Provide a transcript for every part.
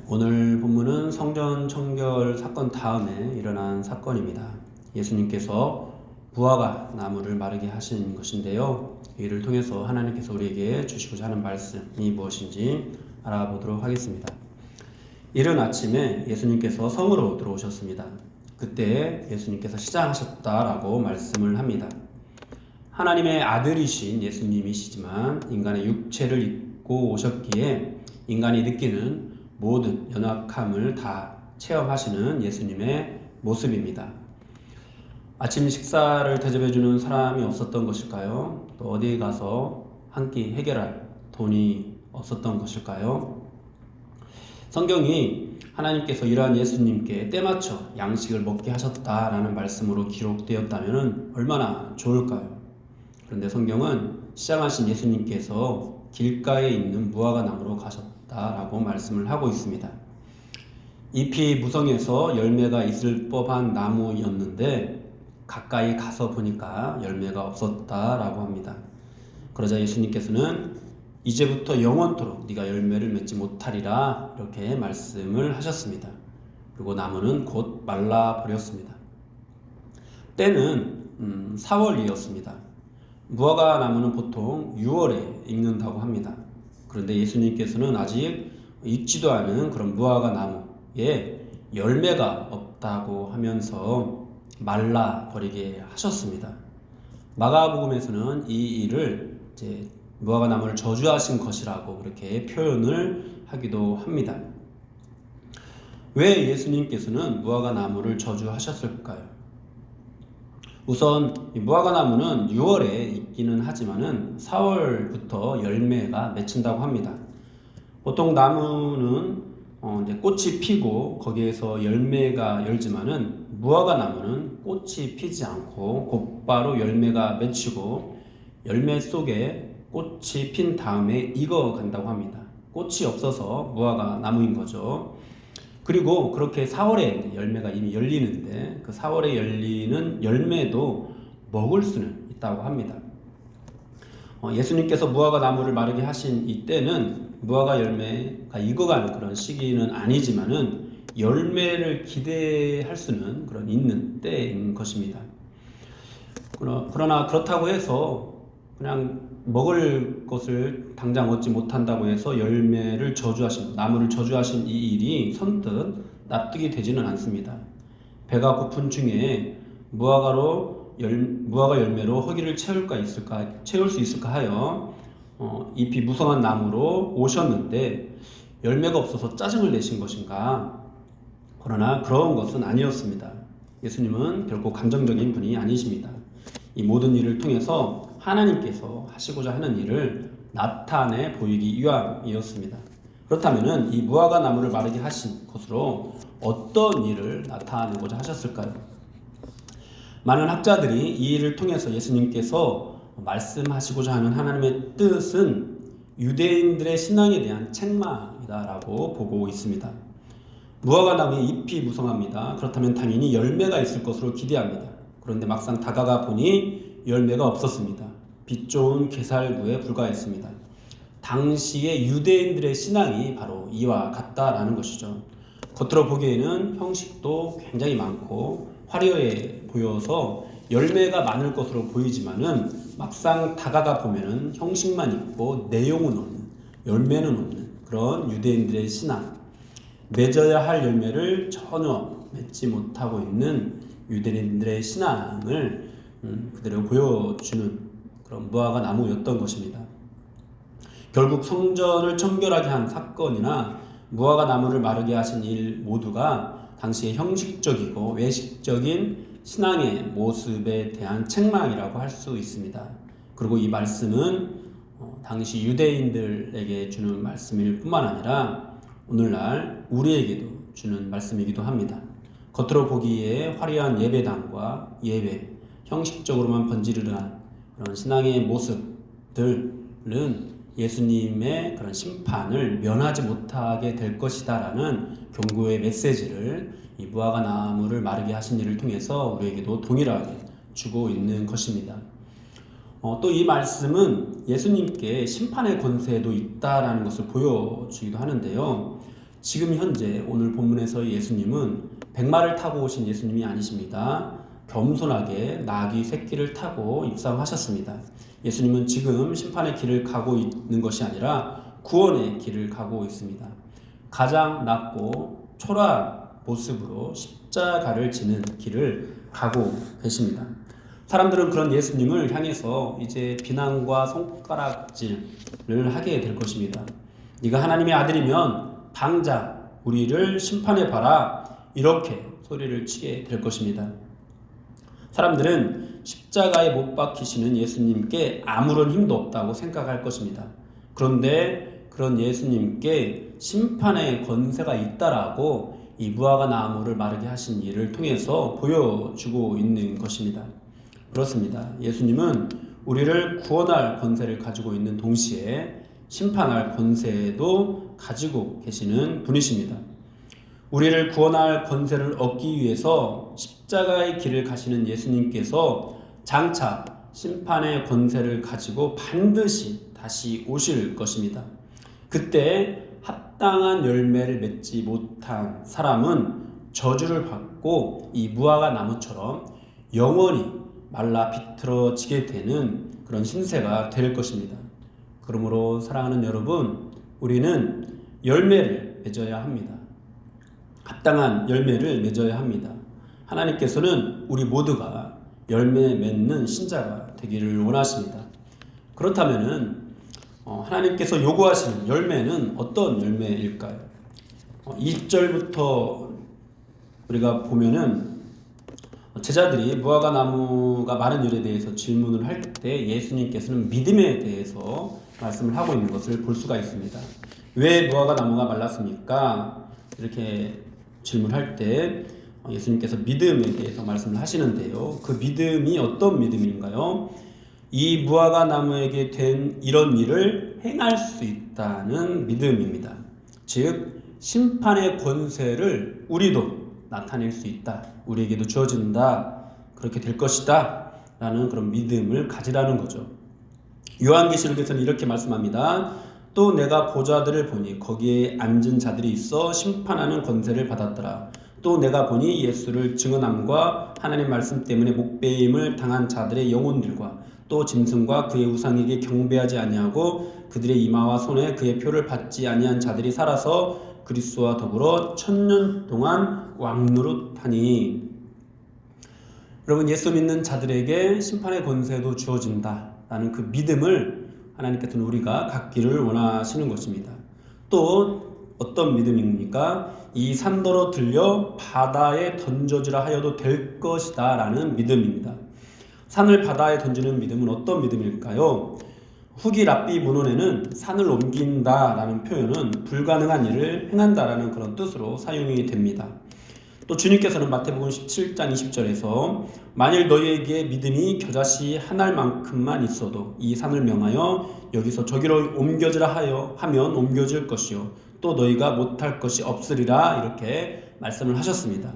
오늘 본문은 성전 청결 사건 다음에 일어난 사건입니다. 예수님께서 무화과 나무를 마르게 하신 것인데요. 이를 통해서 하나님께서 우리에게 주시고자 하는 말씀이 무엇인지 알아보도록 하겠습니다. 이른 아침에 예수님께서 성으로 들어오셨습니다. 그때 예수님께서 시장하셨다라고 말씀을 합니다. 하나님의 아들이신 예수님이시지만 인간의 육체를 입고 오셨기에 인간이 느끼는 모든 연약함을 다 체험하시는 예수님의 모습입니다. 아침 식사를 대접해주는 사람이 없었던 것일까요? 또 어디에 가서 한 끼 해결할 돈이 없었던 것일까요? 성경이 하나님께서 이러한 예수님께 때맞춰 양식을 먹게 하셨다라는 말씀으로 기록되었다면 얼마나 좋을까요? 그런데 성경은 시장하신 예수님께서 길가에 있는 무화과 나무로 가셨다라고 말씀을 하고 있습니다. 잎이 무성해서 열매가 있을 법한 나무였는데 가까이 가서 보니까 열매가 없었다라고 합니다. 그러자 예수님께서는 이제부터 영원토록 네가 열매를 맺지 못하리라 이렇게 말씀을 하셨습니다. 그리고 나무는 곧 말라버렸습니다. 때는 4월이었습니다. 무화과 나무는 보통 6월에 익는다고 합니다. 그런데 예수님께서는 아직 익지도 않은 그런 무화과 나무에 열매가 없다고 하면서 말라버리게 하셨습니다. 마가복음에서는 이 일을 무화과 나무를 저주하신 것이라고 그렇게 표현을 하기도 합니다. 왜 예수님께서는 무화과 나무를 저주하셨을까요? 우선 무화과 나무는 6월에 있기는 하지만은 4월부터 열매가 맺힌다고 합니다. 보통 나무는 이제 꽃이 피고 거기에서 열매가 열지만은 무화과 나무는 꽃이 피지 않고 곧바로 열매가 맺히고 열매 속에 꽃이 핀 다음에 익어간다고 합니다. 꽃이 없어서 무화과 나무인 거죠. 그리고 그렇게 4월에 열매가 이미 열리는데 그 4월에 열리는 열매도 먹을 수는 있다고 합니다. 예수님께서 무화과 나무를 마르게 하신 이때는 무화과 열매가 익어가는 그런 시기는 아니지만은 열매를 기대할 수는 그런 있는 때인 것입니다. 그러나 그렇다고 해서 그냥 먹을 것을 당장 얻지 못한다고 해서 열매를 저주하신, 나무를 저주하신 이 일이 선뜻 납득이 되지는 않습니다. 배가 고픈 중에 무화과 열매로 허기를 채울 수 있을까 하여 잎이 무성한 나무로 오셨는데 열매가 없어서 짜증을 내신 것인가? 그러나 그런 것은 아니었습니다. 예수님은 결코 감정적인 분이 아니십니다. 이 모든 일을 통해서 하나님께서 하시고자 하는 일을 나타내 보이기 위함이었습니다. 그렇다면 이 무화과 나무를 마르게 하신 것으로 어떤 일을 나타내고자 하셨을까요? 많은 학자들이 이 일을 통해서 예수님께서 말씀하시고자 하는 하나님의 뜻은 유대인들의 신앙에 대한 책망이다라고 보고 있습니다. 무화과 나무의 잎이 무성합니다. 그렇다면 당연히 열매가 있을 것으로 기대합니다. 그런데 막상 다가가 보니 열매가 없었습니다. 빛 좋은 게살구에 불과했습니다. 당시의 유대인들의 신앙이 바로 이와 같다라는 것이죠. 겉으로 보기에는 형식도 굉장히 많고 화려해 보여서 열매가 많을 것으로 보이지만은 막상 다가가 보면은 형식만 있고 내용은 없는, 열매는 없는 그런 유대인들의 신앙, 맺어야 할 열매를 전혀 맺지 못하고 있는 유대인들의 신앙을 그대로 보여주는 그런 무화과 나무였던 것입니다. 결국 성전을 청결하게 한 사건이나 무화과 나무를 마르게 하신 일 모두가 당시의 형식적이고 외식적인 신앙의 모습에 대한 책망이라고 할 수 있습니다. 그리고 이 말씀은 당시 유대인들에게 주는 말씀일 뿐만 아니라 오늘날 우리에게도 주는 말씀이기도 합니다. 겉으로 보기에 화려한 예배당과 예배, 형식적으로만 번지르르한 그런 신앙의 모습들은 예수님의 그런 심판을 면하지 못하게 될 것이다라는 경고의 메시지를 이 무화과 나무를 마르게 하신 일을 통해서 우리에게도 동일하게 주고 있는 것입니다. 또 이 말씀은 예수님께 심판의 권세도 있다라는 것을 보여주기도 하는데요. 지금 현재 오늘 본문에서 예수님은 백마를 타고 오신 예수님이 아니십니다. 겸손하게 나귀 새끼를 타고 입성하셨습니다. 예수님은 지금 심판의 길을 가고 있는 것이 아니라 구원의 길을 가고 있습니다. 가장 낮고 초라한 모습으로 십자가를 지는 길을 가고 계십니다. 사람들은 그런 예수님을 향해서 이제 비난과 손가락질을 하게 될 것입니다. 네가 하나님의 아들이면 당장 우리를 심판해 봐라, 이렇게 소리를 치게 될 것입니다. 사람들은 십자가에 못 박히시는 예수님께 아무런 힘도 없다고 생각할 것입니다. 그런데 그런 예수님께 심판의 권세가 있다라고 이 무화과 나무를 마르게 하신 일을 통해서 보여주고 있는 것입니다. 그렇습니다. 예수님은 우리를 구원할 권세를 가지고 있는 동시에 심판할 권세도 가지고 계시는 분이십니다. 우리를 구원할 권세를 얻기 위해서 십자가의 길을 가시는 예수님께서 장차 심판의 권세를 가지고 반드시 다시 오실 것입니다. 그때 합당한 열매를 맺지 못한 사람은 저주를 받고 이 무화과 나무처럼 영원히 말라 비틀어지게 되는 그런 신세가 될 것입니다. 그러므로 사랑하는 여러분, 우리는 열매를 맺어야 합니다. 합당한 열매를 맺어야 합니다. 하나님께서는 우리 모두가 열매 맺는 신자가 되기를 원하십니다. 그렇다면은 하나님께서 요구하시는 열매는 어떤 열매일까요? 20절부터 우리가 보면은 제자들이 무화과 나무가 마른 일에 대해서 질문을 할 때 예수님께서는 믿음에 대해서 말씀을 하고 있는 것을 볼 수가 있습니다. 왜 무화과 나무가 말랐습니까? 이렇게 질문할 때 예수님께서 믿음에 대해서 말씀을 하시는데요. 그 믿음이 어떤 믿음인가요? 이 무화과 나무에게 된 이런 일을 행할 수 있다는 믿음입니다. 즉 심판의 권세를 우리도 나타낼 수 있다, 우리에게도 주어진다, 그렇게 될 것이다 라는 그런 믿음을 가지라는 거죠. 요한계시록에서는 이렇게 말씀합니다. 또 내가 보좌들을 보니 거기에 앉은 자들이 있어 심판하는 권세를 받았더라. 또 내가 보니 예수를 증언함과 하나님 말씀 때문에 목배임을 당한 자들의 영혼들과 또 짐승과 그의 우상에게 경배하지 아니하고 그들의 이마와 손에 그의 표를 받지 아니한 자들이 살아서 그리스도와 더불어 1000년 동안 왕노릇하니. 여러분, 예수 믿는 자들에게 심판의 권세도 주어진다라는 그 믿음을 하나님께서는 우리가 갖기를 원하시는 것입니다. 또 어떤 믿음입니까? 이 산더러 들려 바다에 던져지라 하여도 될 것이다 라는 믿음입니다. 산을 바다에 던지는 믿음은 어떤 믿음일까요? 후기 랍비 문헌에는 산을 옮긴다 라는 표현은 불가능한 일을 행한다 라는 그런 뜻으로 사용이 됩니다. 또 주님께서는 마태복음 17장 20절에서 만일 너희에게 믿음이 겨자씨 한 알만큼만 있어도 이 산을 명하여 여기서 저기로 옮겨지라 하면 옮겨질 것이요 또 너희가 못할 것이 없으리라, 이렇게 말씀을 하셨습니다.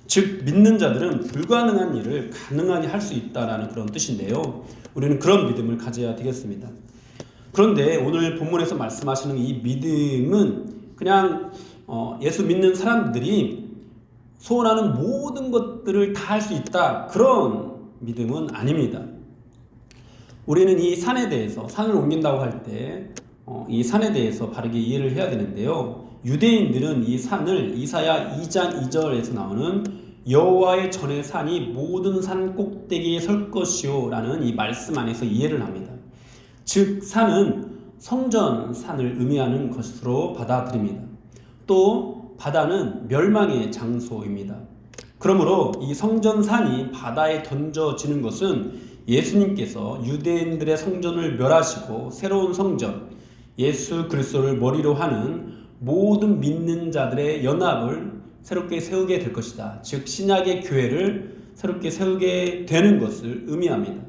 즉 믿는 자들은 불가능한 일을 가능하게 할 수 있다라는 그런 뜻인데요. 우리는 그런 믿음을 가져야 되겠습니다. 그런데 오늘 본문에서 말씀하시는 이 믿음은 그냥 예수 믿는 사람들이 소원하는 모든 것들을 다 할 수 있다, 그런 믿음은 아닙니다. 우리는 이 산에 대해서, 산을 옮긴다고 할 때 이 산에 대해서 바르게 이해를 해야 되는데요. 유대인들은 이 산을 이사야 2장 2절에서 나오는 여호와의 전의 산이 모든 산 꼭대기에 설 것이요 라는 이 말씀 안에서 이해를 합니다. 즉 산은 성전 산을 의미하는 것으로 받아들입니다. 또 바다는 멸망의 장소입니다. 그러므로 이 성전산이 바다에 던져지는 것은 예수님께서 유대인들의 성전을 멸하시고 새로운 성전, 예수 그리스도를 머리로 하는 모든 믿는 자들의 연합을 새롭게 세우게 될 것이다. 즉 신약의 교회를 새롭게 세우게 되는 것을 의미합니다.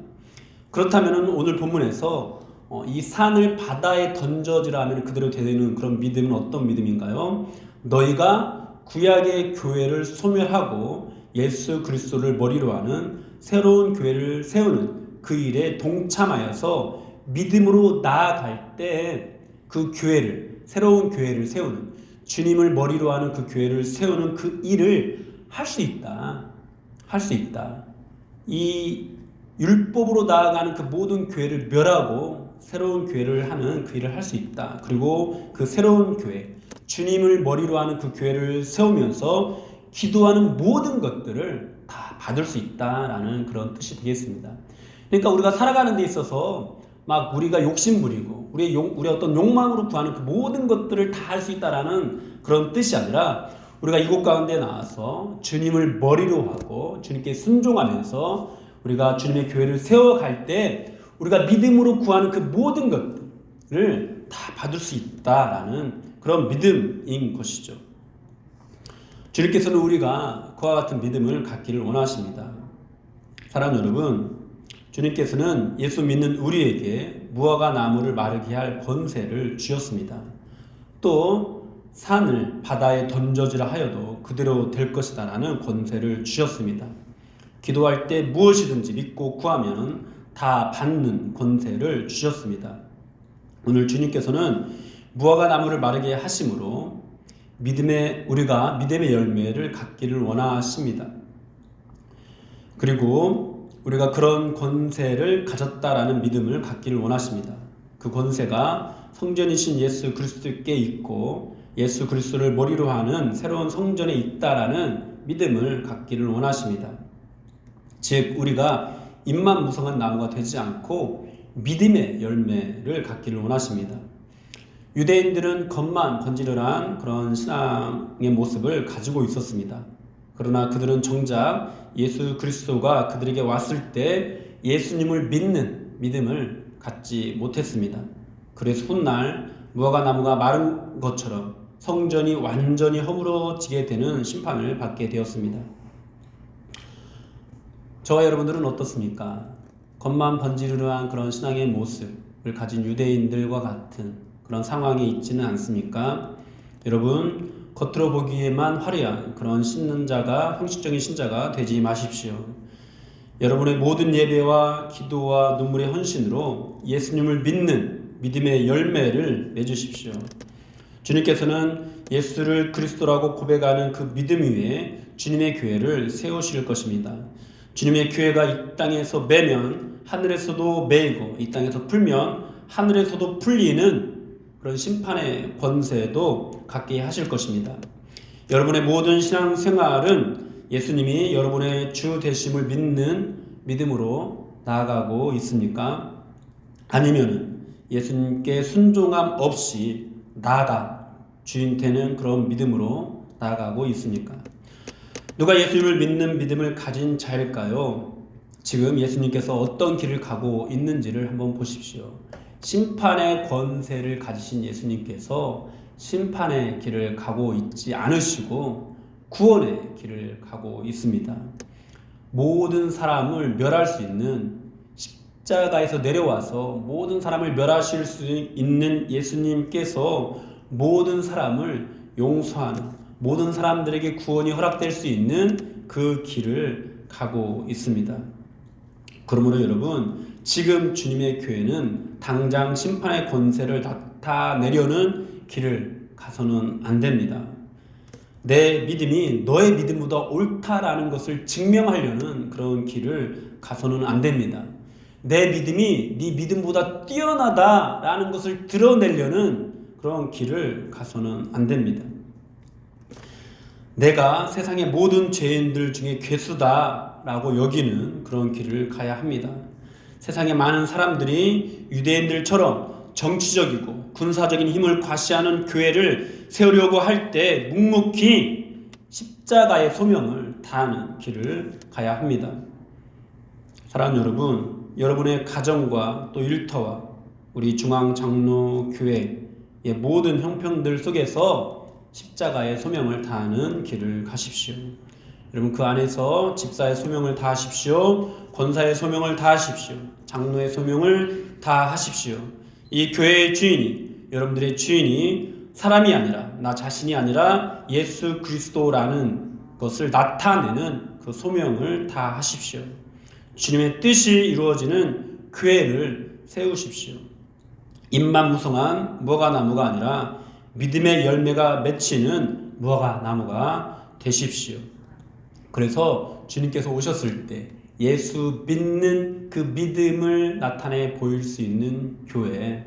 그렇다면 오늘 본문에서 이 산을 바다에 던져지라 하면 그대로 되는 그런 믿음은 어떤 믿음인가요? 너희가 구약의 교회를 소멸하고 예수 그리스도를 머리로 하는 새로운 교회를 세우는 그 일에 동참하여서 믿음으로 나아갈 때 그 교회를, 새로운 교회를 세우는, 주님을 머리로 하는 그 교회를 세우는 그 일을 할 수 있다. 할 수 있다. 이 율법으로 나아가는 그 모든 교회를 멸하고 새로운 교회를 하는 그 일을 할 수 있다. 그리고 그 새로운 교회, 주님을 머리로 하는 그 교회를 세우면서 기도하는 모든 것들을 다 받을 수 있다라는 그런 뜻이 되겠습니다. 그러니까 우리가 살아가는 데 있어서 막 우리가 욕심부리고 우리의 어떤 욕망으로 구하는 그 모든 것들을 다 할 수 있다라는 그런 뜻이 아니라 우리가 이곳 가운데 나와서 주님을 머리로 하고 주님께 순종하면서 우리가 주님의 교회를 세워갈 때 우리가 믿음으로 구하는 그 모든 것들을 다 받을 수 있다라는 그런 믿음인 것이죠. 주님께서는 우리가 그와 같은 믿음을 갖기를 원하십니다. 사랑하는 여러분, 주님께서는 예수 믿는 우리에게 무화과 나무를 마르게 할 권세를 주셨습니다. 또 산을 바다에 던져지라 하여도 그대로 될 것이다 라는 권세를 주셨습니다. 기도할 때 무엇이든지 믿고 구하면 다 받는 권세를 주셨습니다. 오늘 주님께서는 무화과 나무를 마르게 하심으로 우리가 믿음의 열매를 갖기를 원하십니다. 그리고 우리가 그런 권세를 가졌다라는 믿음을 갖기를 원하십니다. 그 권세가 성전이신 예수 그리스도께 있고 예수 그리스도를 머리로 하는 새로운 성전에 있다라는 믿음을 갖기를 원하십니다. 즉 우리가 잎만 무성한 나무가 되지 않고 믿음의 열매를 갖기를 원하십니다. 유대인들은 겉만 건지르한 그런 신앙의 모습을 가지고 있었습니다. 그러나 그들은 정작 예수 그리스도가 그들에게 왔을 때 예수님을 믿는 믿음을 갖지 못했습니다. 그래서 훗날 무화과 나무가 마른 것처럼 성전이 완전히 허물어지게 되는 심판을 받게 되었습니다. 저와 여러분들은 어떻습니까? 겉만 번지르르한 그런 신앙의 모습을 가진 유대인들과 같은 그런 상황에 있지는 않습니까? 여러분, 겉으로 보기에만 화려한 그런 형식적인 신자가 되지 마십시오. 여러분의 모든 예배와 기도와 눈물의 헌신으로 예수님을 믿는 믿음의 열매를 맺으십시오. 주님께서는 예수를 그리스도라고 고백하는 그 믿음 위에 주님의 교회를 세우실 것입니다. 주님의 교회가 이 땅에서 매면 하늘에서도 매이고 이 땅에서 풀면 하늘에서도 풀리는 그런 심판의 권세도 갖게 하실 것입니다. 여러분의 모든 신앙생활은 예수님이 여러분의 주 되심을 믿는 믿음으로 나아가고 있습니까? 아니면 예수님께 순종함 없이 주인 되는 그런 믿음으로 나아가고 있습니까? 누가 예수님을 믿는 믿음을 가진 자일까요? 지금 예수님께서 어떤 길을 가고 있는지를 한번 보십시오. 심판의 권세를 가지신 예수님께서 심판의 길을 가고 있지 않으시고 구원의 길을 가고 있습니다. 모든 사람을 멸할 수 있는 십자가에서 내려와서 모든 사람을 멸하실 수 있는 예수님께서 모든 사람을 용서하는 모든 사람들에게 구원이 허락될 수 있는 그 길을 가고 있습니다. 그러므로 여러분, 지금 주님의 교회는 당장 심판의 권세를 나타내려는 길을 가서는 안 됩니다. 내 믿음이 너의 믿음보다 옳다라는 것을 증명하려는 그런 길을 가서는 안 됩니다. 내 믿음이 네 믿음보다 뛰어나다라는 것을 드러내려는 그런 길을 가서는 안 됩니다. 내가 세상의 모든 죄인들 중에 괴수다라고 여기는 그런 길을 가야 합니다. 세상의 많은 사람들이 유대인들처럼 정치적이고 군사적인 힘을 과시하는 교회를 세우려고 할 때 묵묵히 십자가의 소명을 다하는 길을 가야 합니다. 사랑하는 여러분, 여러분의 가정과 또 일터와 우리 중앙장로교회의 모든 형편들 속에서 십자가의 소명을 다하는 길을 가십시오. 여러분, 그 안에서 집사의 소명을 다하십시오. 권사의 소명을 다하십시오. 장로의 소명을 다하십시오. 이 교회의 주인이, 여러분들의 주인이 사람이 아니라, 나 자신이 아니라 예수 그리스도라는 것을 나타내는 그 소명을 다하십시오. 주님의 뜻이 이루어지는 교회를 세우십시오. 잎만 무성한 무화과 나무가 아니라 믿음의 열매가 맺히는 무화과 나무가 되십시오. 그래서 주님께서 오셨을 때 예수 믿는 그 믿음을 나타내 보일 수 있는 교회,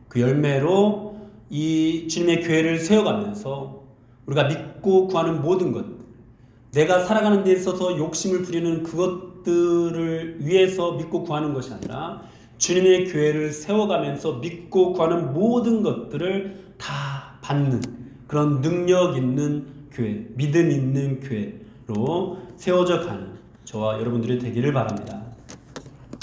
그 열매로 이 주님의 교회를 세워가면서 우리가 믿고 구하는 모든 것, 내가 살아가는 데 있어서 욕심을 부리는 그것들을 위해서 믿고 구하는 것이 아니라 주님의 교회를 세워가면서 믿고 구하는 모든 것들을 다 받는 그런 능력 있는 교회, 믿음 있는 교회로 세워져 가는 저와 여러분들이 되기를 바랍니다.